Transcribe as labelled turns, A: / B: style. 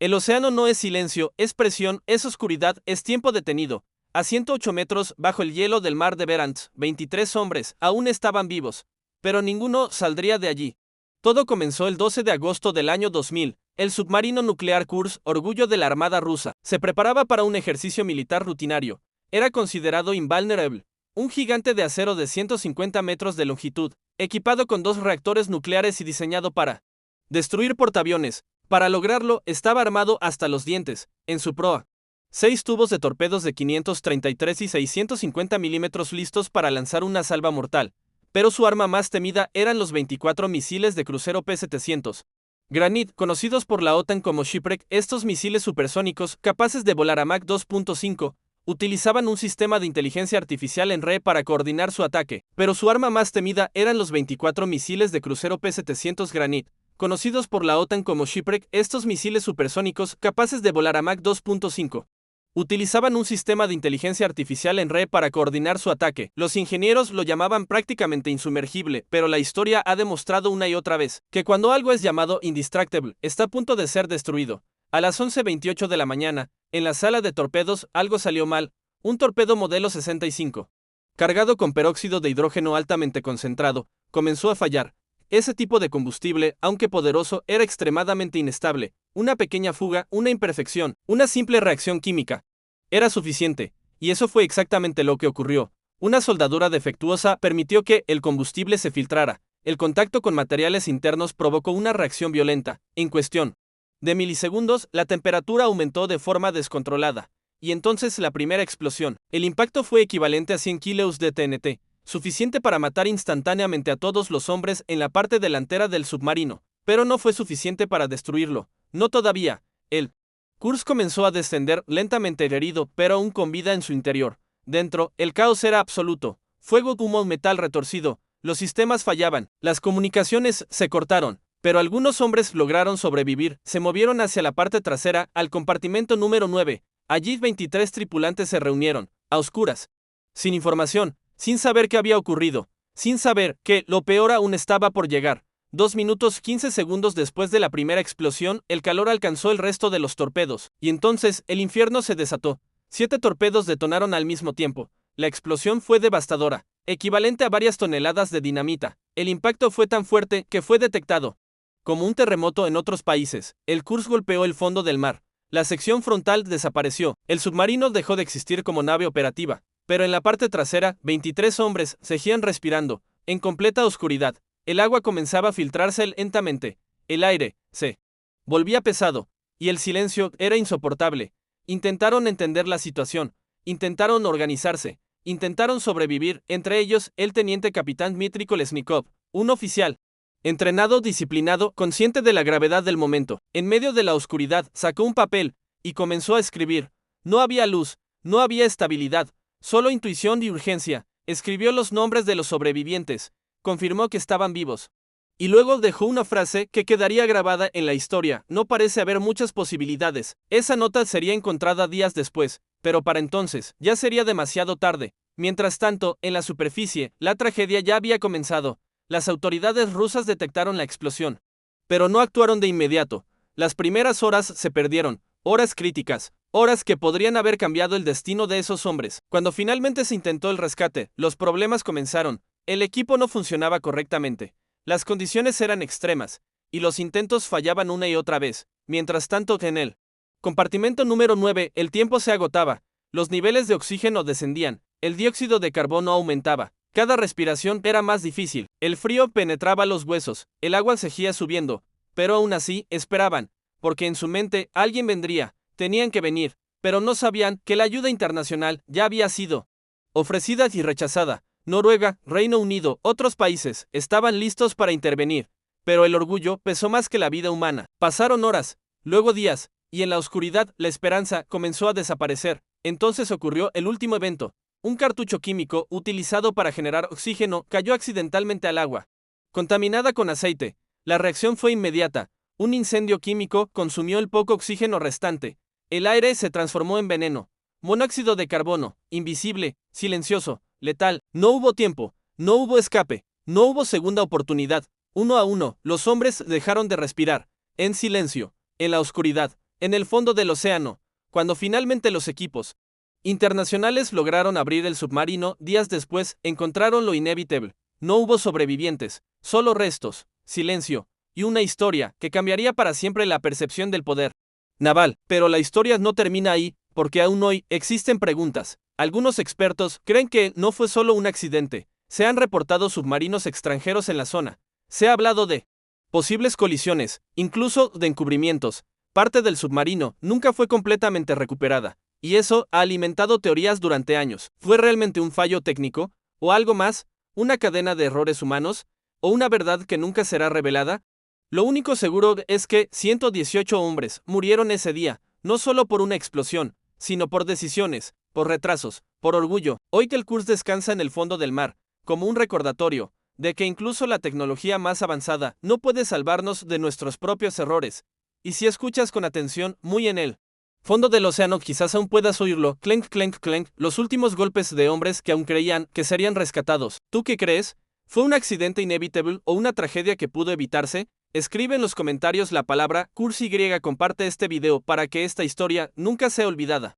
A: El océano no es silencio, es presión, es oscuridad, es tiempo detenido. A 108 metros, bajo el hielo del mar de Barents, 23 hombres aún estaban vivos, pero ninguno saldría de allí. Todo comenzó el 12 de agosto del año 2000. El submarino nuclear Kursk, orgullo de la Armada rusa, se preparaba para un ejercicio militar rutinario. Era considerado invulnerable, un gigante de acero de 150 metros de longitud, equipado con 2 reactores nucleares y diseñado para destruir portaaviones. Para lograrlo, estaba armado hasta los dientes. En su proa, 6 tubos de torpedos de 533 y 650 milímetros listos para lanzar una salva mortal. Pero su arma más temida eran los 24 misiles de crucero P-700 Granit, conocidos por la OTAN como Shipwreck. Estos misiles supersónicos, capaces de volar a Mach 2.5, utilizaban un sistema de inteligencia artificial en red para coordinar su ataque, pero su arma más temida eran los 24 misiles de crucero P-700 Granit, conocidos por la OTAN como Shipwreck. Estos misiles supersónicos, capaces de volar a Mach 2.5, utilizaban un sistema de inteligencia artificial en red para coordinar su ataque. Los ingenieros lo llamaban prácticamente insumergible, pero la historia ha demostrado una y otra vez que cuando algo es llamado indestructible, está a punto de ser destruido. A las 11:28 de la mañana, en la sala de torpedos, algo salió mal. Un torpedo modelo 65, cargado con peróxido de hidrógeno altamente concentrado, comenzó a fallar. Ese tipo de combustible, aunque poderoso, era extremadamente inestable. Una pequeña fuga, una imperfección, una simple reacción química era suficiente, y eso fue exactamente lo que ocurrió. Una soldadura defectuosa permitió que el combustible se filtrara. El contacto con materiales internos provocó una reacción violenta. En cuestión de milisegundos, la temperatura aumentó de forma descontrolada, y entonces la primera explosión. El impacto fue equivalente a 100 kilos de TNT, suficiente para matar instantáneamente a todos los hombres en la parte delantera del submarino, pero no fue suficiente para destruirlo. No todavía. El Kursk comenzó a descender lentamente herido, pero aún con vida en su interior. Dentro, el caos era absoluto. Fuego, humo, metal retorcido. Los sistemas fallaban. Las comunicaciones se cortaron. Pero algunos hombres lograron sobrevivir. Se movieron hacia la parte trasera, al compartimento número 9. Allí 23 tripulantes se reunieron, a oscuras, sin información, sin saber qué había ocurrido, sin saber que lo peor aún estaba por llegar. 2 minutos 15 segundos después de la primera explosión, el calor alcanzó el resto de los torpedos, y entonces el infierno se desató. 7 torpedos detonaron al mismo tiempo. La explosión fue devastadora, equivalente a varias toneladas de dinamita. El impacto fue tan fuerte que fue detectado como un terremoto en otros países. El Kursk golpeó el fondo del mar. La sección frontal desapareció. El submarino dejó de existir como nave operativa. Pero en la parte trasera, 23 hombres seguían respirando, en completa oscuridad. El agua comenzaba a filtrarse lentamente. El aire se volvía pesado, y el silencio era insoportable. Intentaron entender la situación, intentaron organizarse, intentaron sobrevivir, entre ellos el teniente capitán Dmitry Kolesnikov, un oficial entrenado, disciplinado, consciente de la gravedad del momento. En medio de la oscuridad, sacó un papel y comenzó a escribir. No había luz, no había estabilidad, solo intuición y urgencia. Escribió los nombres de los sobrevivientes, confirmó que estaban vivos. Y luego dejó una frase que quedaría grabada en la historia. No parece haber muchas posibilidades. Esa nota sería encontrada días después, pero para entonces ya sería demasiado tarde. Mientras tanto, en la superficie, la tragedia ya había comenzado. Las autoridades rusas detectaron la explosión, pero no actuaron de inmediato. Las primeras horas se perdieron, horas críticas, horas que podrían haber cambiado el destino de esos hombres. Cuando finalmente se intentó el rescate, los problemas comenzaron. El equipo no funcionaba correctamente. Las condiciones eran extremas, y los intentos fallaban una y otra vez. Mientras tanto, en el compartimento número 9, el tiempo se agotaba. Los niveles de oxígeno descendían, el dióxido de carbono aumentaba. Cada respiración era más difícil, el frío penetraba los huesos, el agua seguía subiendo, pero aún así esperaban, porque en su mente alguien vendría, tenían que venir, pero no sabían que la ayuda internacional ya había sido ofrecida y rechazada. Noruega, Reino Unido, otros países estaban listos para intervenir, pero el orgullo pesó más que la vida humana. Pasaron horas, luego días, y en la oscuridad la esperanza comenzó a desaparecer. Entonces ocurrió el último evento. Un cartucho químico utilizado para generar oxígeno cayó accidentalmente al agua, contaminada con aceite. La reacción fue inmediata. Un incendio químico consumió el poco oxígeno restante. El aire se transformó en veneno. Monóxido de carbono, invisible, silencioso, letal. No hubo tiempo, no hubo escape, no hubo segunda oportunidad. Uno a uno, los hombres dejaron de respirar. En silencio, en la oscuridad, En el fondo del océano, cuando finalmente los equipos internacionales lograron abrir el submarino, días después encontraron lo inevitable. No hubo sobrevivientes, solo restos, silencio, y una historia que cambiaría para siempre la percepción del poder naval. Pero la historia no termina ahí, porque aún hoy existen preguntas. Algunos expertos creen que no fue solo un accidente. Se han reportado submarinos extranjeros en la zona. Se ha hablado de posibles colisiones, incluso de encubrimientos. Parte del submarino nunca fue completamente recuperada, y eso ha alimentado teorías durante años. ¿Fue realmente un fallo técnico? ¿O algo más? ¿Una cadena de errores humanos? ¿O una verdad que nunca será revelada? Lo único seguro es que 118 hombres murieron ese día, no solo por una explosión, sino por decisiones, por retrasos, por orgullo. Hoy que el Kursk descansa en el fondo del mar, como un recordatorio de que incluso la tecnología más avanzada no puede salvarnos de nuestros propios errores. Y si escuchas con atención, muy en el fondo del océano quizás aún puedas oírlo, clenk, clenk, clenk, los últimos golpes de hombres que aún creían que serían rescatados. ¿Tú qué crees? ¿Fue un accidente inevitable o una tragedia que pudo evitarse? Escribe en los comentarios la palabra Kursk y comparte este video para que esta historia nunca sea olvidada.